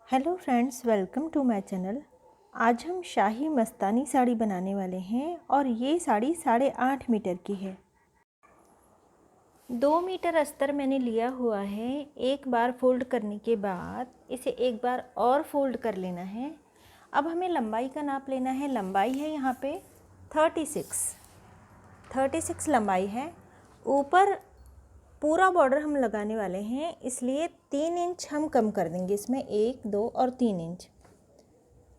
Hello friends, welcome to my channel. आज हम शाही मस्तानी साड़ी बनाने वाले हैं और ये साड़ी 8.5 मीटर की है। 2 मीटर अस्तर मैंने लिया हुआ है। एक बार फोल्ड करने के बाद इसे एक बार और फोल्ड कर लेना है। अब हमें लंबाई का नाप लेना है। लंबाई है यहाँ पे 36 लंबाई है। ऊपर पूरा बॉर्डर हम लगाने वाले हैं, इसलिए 3 इंच हम कम कर देंगे इसमें। 1, 2 और 3 इंच,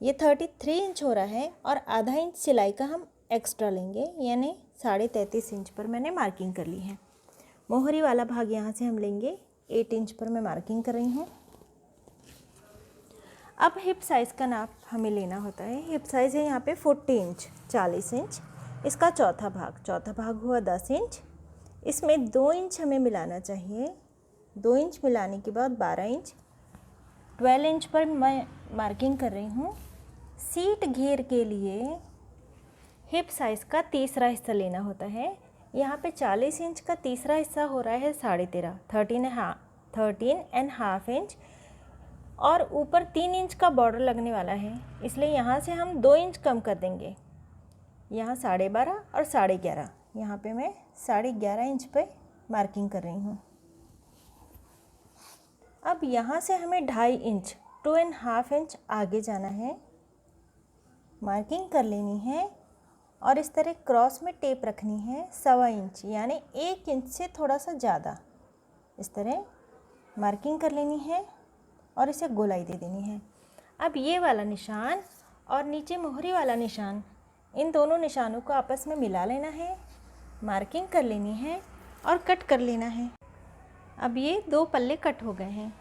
ये 33 इंच हो रहा है और आधा इंच सिलाई का हम एक्स्ट्रा लेंगे, यानी 33.5 इंच पर मैंने मार्किंग कर ली है। मोहरी वाला भाग यहाँ से हम लेंगे, 8 इंच पर मैं मार्किंग कर रही हूँ। अब हिप साइज़ का नाप हमें लेना होता है। हिप साइज़ है यहाँ पे 40 इंच, 40 इंच। इसका चौथा भाग हुआ 10 इंच। इसमें 2 इंच हमें मिलाना चाहिए। 2 इंच मिलाने के बाद 12 इंच, 12 इंच पर मैं मार्किंग कर रही हूँ। सीट घेर के लिए हिप साइज़ का तीसरा हिस्सा लेना होता है। यहाँ पे 40 इंच का तीसरा हिस्सा हो रहा है 13.5 इंच, और ऊपर 3 इंच का बॉर्डर लगने वाला है, इसलिए यहाँ से हम 2 इंच कम कर देंगे। यहाँ 12.5 और 11.5, यहाँ पे मैं 11.5 इंच पे मार्किंग कर रही हूँ। अब यहाँ से हमें 2.5 इंच, 2.5 इंच आगे जाना है, मार्किंग कर लेनी है और इस तरह क्रॉस में टेप रखनी है 1.25 इंच, यानी 1 इंच से थोड़ा सा ज़्यादा। इस तरह मार्किंग कर लेनी है और इसे गोलाई दे देनी है। अब ये वाला निशान और नीचे मोहरी वाला निशान, इन दोनों निशानों को आपस में मिला लेना है, मार्किंग कर लेनी है और कट कर लेना है। अब ये 2 पल्ले कट हो गए हैं।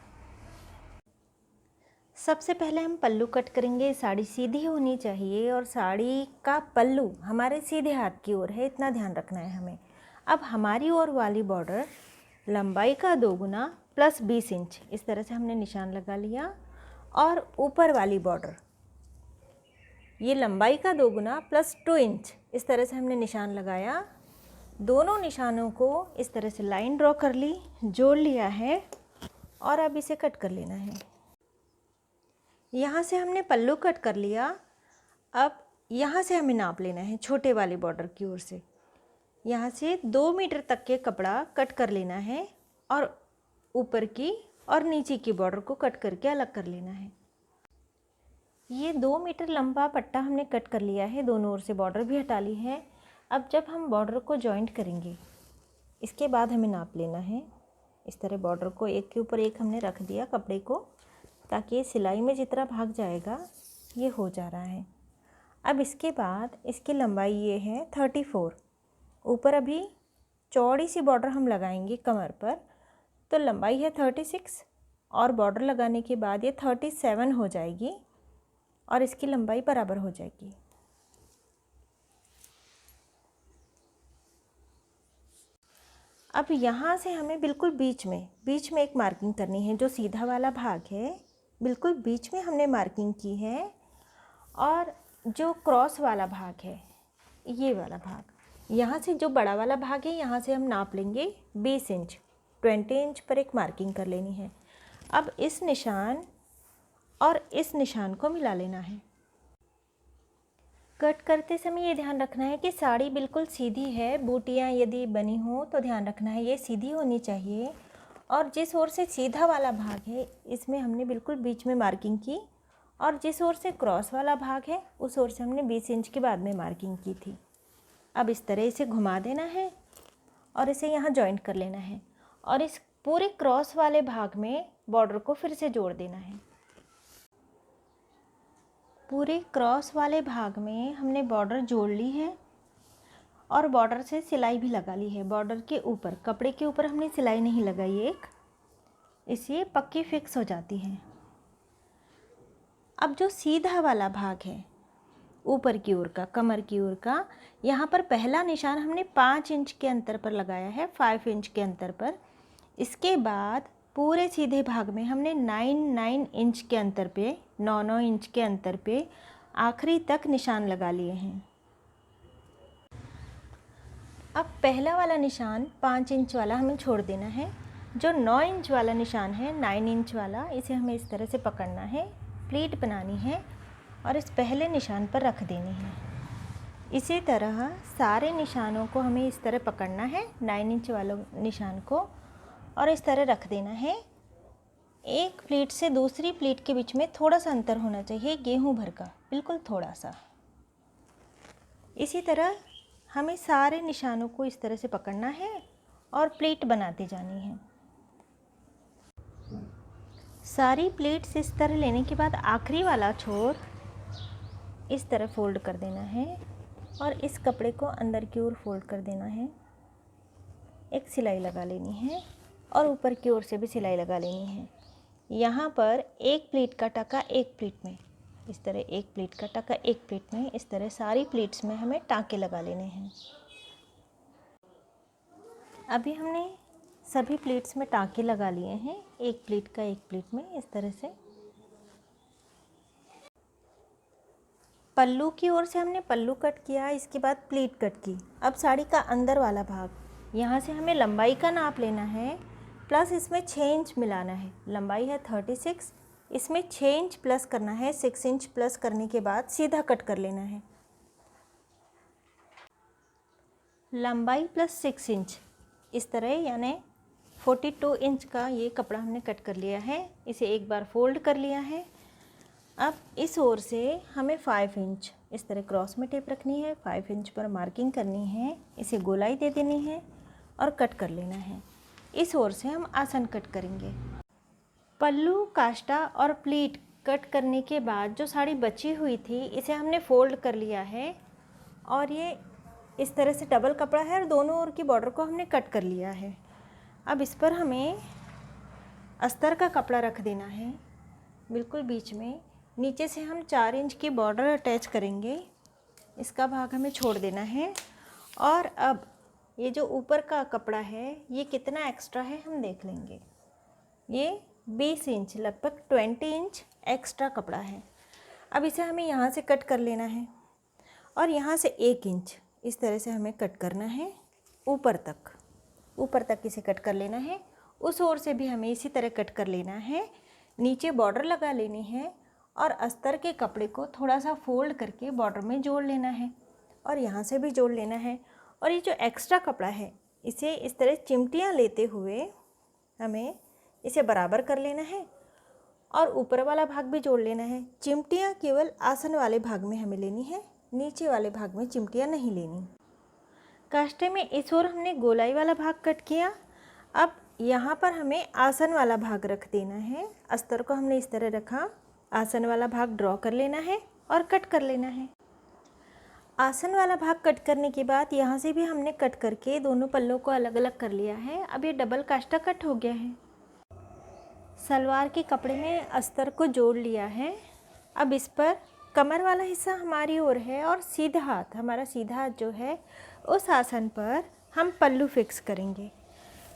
सबसे पहले हम पल्लू कट करेंगे। साड़ी सीधी होनी चाहिए और साड़ी का पल्लू हमारे सीधे हाथ की ओर है, इतना ध्यान रखना है हमें। अब हमारी ओर वाली बॉर्डर लंबाई का 2 गुना प्लस 20 इंच, इस तरह से हमने निशान लगा लिया। और ऊपर वाली बॉर्डर ये लंबाई का 2 गुना प्लस 2 इंच, इस तरह से हमने निशान लगाया। दोनों निशानों को इस तरह से लाइन ड्रॉ कर ली, जोड़ लिया है और अब इसे कट कर लेना है। यहाँ से हमने पल्लू कट कर लिया। अब यहाँ से हमें नाप लेना है छोटे वाली बॉर्डर की ओर से। यहाँ से 2 मीटर तक के कपड़ा कट कर लेना है और ऊपर की और नीचे की बॉर्डर को कट करके अलग कर लेना है। ये 2 मीटर लंबा पट्टा हमने कट कर लिया है, दोनों ओर से बॉर्डर भी हटा ली है। अब जब हम बॉर्डर को जॉइंट करेंगे, इसके बाद हमें नाप लेना है। इस तरह बॉर्डर को एक के ऊपर एक हमने रख दिया कपड़े को, ताकि सिलाई में जितना भाग जाएगा ये हो जा रहा है। अब इसके बाद इसकी लंबाई ये है 34। ऊपर अभी चौड़ी सी बॉर्डर हम लगाएंगे कमर पर, तो लंबाई है 36 और बॉर्डर लगाने के बाद ये 37 हो जाएगी और इसकी लंबाई बराबर हो जाएगी। अब यहाँ से हमें बिल्कुल बीच में एक मार्किंग करनी है। जो सीधा वाला भाग है बिल्कुल बीच में हमने मार्किंग की है, और जो क्रॉस वाला भाग है ये वाला भाग, यहाँ से जो बड़ा वाला भाग है यहाँ से हम नाप लेंगे 20 इंच। 20 इंच पर एक मार्किंग कर लेनी है। अब इस निशान और इस निशान को मिला लेना है। कट करते समय ये ध्यान रखना है कि साड़ी बिल्कुल सीधी है। बूटियाँ यदि बनी हो तो ध्यान रखना है ये सीधी होनी चाहिए, और जिस ओर से सीधा वाला भाग है इसमें हमने बिल्कुल बीच में मार्किंग की, और जिस ओर से क्रॉस वाला भाग है उस ओर से हमने 20 इंच के बाद में मार्किंग की थी। अब इस तरह इसे घुमा देना है और इसे यहाँ जॉइंट कर लेना है, और इस पूरे क्रॉस वाले भाग में बॉर्डर को फिर से जोड़ देना है। पूरे क्रॉस वाले भाग में हमने बॉर्डर जोड़ ली है और बॉर्डर से सिलाई भी लगा ली है। बॉर्डर के ऊपर, कपड़े के ऊपर हमने सिलाई नहीं लगाई एक, इसलिए पक्की फिक्स हो जाती है। अब जो सीधा वाला भाग है ऊपर की ओर का, कमर की ओर का, यहाँ पर पहला निशान हमने 5 इंच के अंतर पर लगाया है, 5 इंच के अंतर पर। इसके बाद पूरे सीधे भाग में हमने 9 इंच के अंतर पे, 9 इंच के अंतर पे आखिरी तक निशान लगा लिए हैं। अब पहला वाला निशान 5 इंच वाला हमें छोड़ देना है। जो 9 इंच वाला निशान है, 9 इंच वाला, इसे हमें इस तरह से पकड़ना है, प्लीट बनानी है और इस पहले निशान पर रख देनी है। इसी तरह सारे निशानों को हमें इस तरह पकड़ना है, 9 इंच वाले निशान को, और इस तरह रख देना है। एक प्लीट से दूसरी प्लीट के बीच में थोड़ा सा अंतर होना चाहिए, गेहूं भर का, बिल्कुल थोड़ा सा। इसी तरह हमें सारे निशानों को इस तरह से पकड़ना है और प्लीट बनाते जानी है। सारी प्लीट्स इस तरह लेने के बाद आखिरी वाला छोर इस तरह फोल्ड कर देना है और इस कपड़े को अंदर की ओर फोल्ड कर देना है। एक सिलाई लगा लेनी है और ऊपर की ओर से भी सिलाई लगा लेनी है। यहाँ पर एक प्लीट का टाका एक प्लीट में, इस तरह एक प्लीट का टाका एक प्लीट में, इस तरह सारी प्लीट्स में हमें टाँके लगा लेने हैं। अभी हमने सभी प्लीट्स में टाँके लगा लिए हैं, एक प्लीट का एक प्लीट में, इस तरह से। पल्लू की ओर से हमने पल्लू कट किया, इसके बाद प्लीट कट की। अब साड़ी का अंदर वाला भाग, यहाँ से हमें लंबाई का नाप लेना है, प्लस इसमें 6 इंच मिलाना है। लंबाई है 36, इसमें 6 इंच प्लस करना है। 6 इंच प्लस करने के बाद सीधा कट कर लेना है। लंबाई प्लस 6 इंच, इस तरह, यानी 42 इंच का ये कपड़ा हमने कट कर लिया है। इसे एक बार फोल्ड कर लिया है। अब इस ओर से हमें 5 इंच इस तरह क्रॉस में टेप रखनी है, 5 इंच पर मार्किंग करनी है, इसे गोलाई दे देनी है और कट कर लेना है। इस ओर से हम आसन कट करेंगे। पल्लू, काष्टा और प्लीट कट करने के बाद जो साड़ी बची हुई थी, इसे हमने फोल्ड कर लिया है और ये इस तरह से डबल कपड़ा है और दोनों ओर की बॉर्डर को हमने कट कर लिया है। अब इस पर हमें अस्तर का कपड़ा रख देना है बिल्कुल बीच में। नीचे से हम 4 इंच की बॉर्डर अटैच करेंगे, इसका भाग हमें छोड़ देना है। और अब ये जो ऊपर का कपड़ा है, ये कितना एक्स्ट्रा है हम देख लेंगे। ये 20 इंच, लगभग 20 इंच एक्स्ट्रा कपड़ा है। अब इसे हमें यहाँ से कट कर लेना है और यहाँ से 1 इंच इस तरह से हमें कट करना है ऊपर तक इसे कट कर लेना है। उस ओर से भी हमें इसी तरह कट कर लेना है। नीचे बॉर्डर लगा लेनी है और अस्तर के कपड़े को थोड़ा सा फोल्ड करके बॉर्डर में जोड़ लेना है और यहाँ से भी जोड़ लेना है। और ये जो एक्स्ट्रा कपड़ा है, इसे इस तरह चिमटियाँ लेते हुए हमें इसे बराबर कर लेना है और ऊपर वाला भाग भी जोड़ लेना है। चिमटियाँ केवल आसन वाले भाग में हमें लेनी है, नीचे वाले भाग में चिमटियाँ नहीं लेनी। काष्टे में इस ओर हमने गोलाई वाला भाग कट किया। अब यहाँ पर हमें आसन वाला भाग रख देना है। अस्तर को हमने इस तरह रखा, आसन वाला भाग ड्रॉ कर लेना है और कट कर लेना है। आसन वाला भाग कट करने के बाद यहाँ से भी हमने कट करके दोनों पल्लों को अलग अलग कर लिया है। अब ये डबल काष्टा कट हो गया है। सलवार के कपड़े में अस्तर को जोड़ लिया है। अब इस पर कमर वाला हिस्सा हमारी ओर है और सीधा हाथ, हमारा सीधा हाथ जो है, उस आसन पर हम पल्लू फिक्स करेंगे।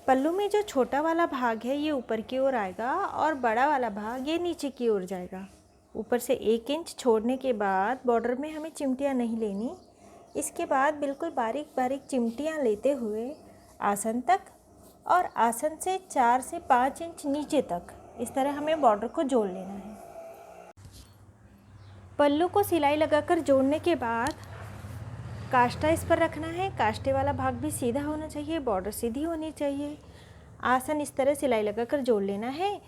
पल्लू में जो छोटा वाला भाग है ये ऊपर की ओर आएगा और बड़ा वाला भाग ये नीचे की ओर जाएगा। ऊपर से 1 इंच छोड़ने के बाद बॉर्डर में हमें चिमटियाँ नहीं लेनी। इसके बाद बिल्कुल बारीक बारीक चिमटियाँ लेते हुए आसन तक और आसन से 4 से 5 इंच नीचे तक इस तरह हमें बॉर्डर को जोड़ लेना है। पल्लू को सिलाई लगाकर जोड़ने के बाद काष्टा इस पर रखना है। काष्टे वाला भाग भी सीधा होना चाहिए, बॉर्डर सीधी होनी चाहिए। आसन इस तरह सिलाई लगाकर जोड़ लेना है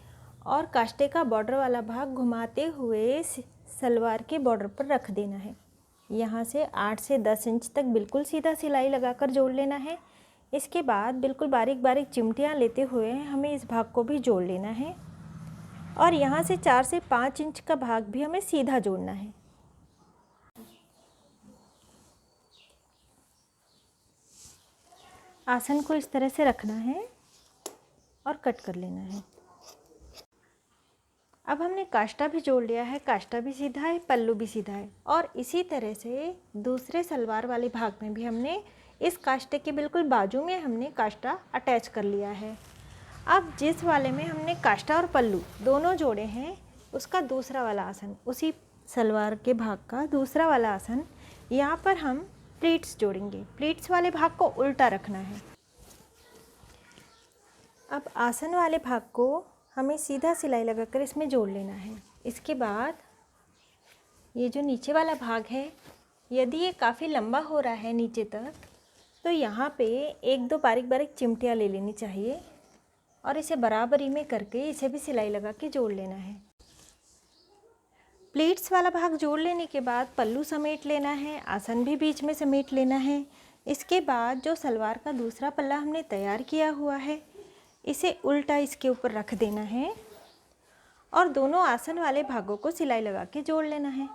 और काष्टे का बॉर्डर वाला भाग घुमाते हुए सलवार के बॉर्डर पर रख देना है। यहाँ से 8 से 10 इंच तक बिल्कुल सीधा सिलाई लगाकर जोड़ लेना है। इसके बाद बिल्कुल बारीक बारीक चिमटियाँ लेते हुए हमें इस भाग को भी जोड़ लेना है और यहाँ से 4 से 5 इंच का भाग भी हमें सीधा जोड़ना है। आसन को इस तरह से रखना है और कट कर लेना है। अब हमने काष्टा भी जोड़ लिया है, काष्टा भी सीधा है, पल्लू भी सीधा है। और इसी तरह से दूसरे सलवार वाले भाग में भी हमने इस काष्टे के बिल्कुल बाजू में हमने काष्टा अटैच कर लिया है। अब जिस वाले में हमने काष्टा और पल्लू दोनों जोड़े हैं, उसका दूसरा वाला आसन, उसी सलवार के भाग का दूसरा वाला आसन, यहाँ पर हम प्लीट्स जोड़ेंगे। प्लीट्स वाले भाग को उल्टा रखना है। अब आसन वाले भाग को हमें सीधा सिलाई लगाकर इसमें जोड़ लेना है। इसके बाद ये जो नीचे वाला भाग है, यदि ये काफ़ी लंबा हो रहा है नीचे तक, तो यहाँ पे 1-2 बारीक बारीक चिमटियाँ ले लेनी चाहिए और इसे बराबरी में करके इसे भी सिलाई लगा के जोड़ लेना है। प्लीट्स वाला भाग जोड़ लेने के बाद पल्लू समेट लेना है, आसन भी बीच में समेट लेना है। इसके बाद जो सलवार का दूसरा पल्ला हमने तैयार किया हुआ है, इसे उल्टा इसके ऊपर रख देना है और दोनों आसन वाले भागों को सिलाई लगा के जोड़ लेना है।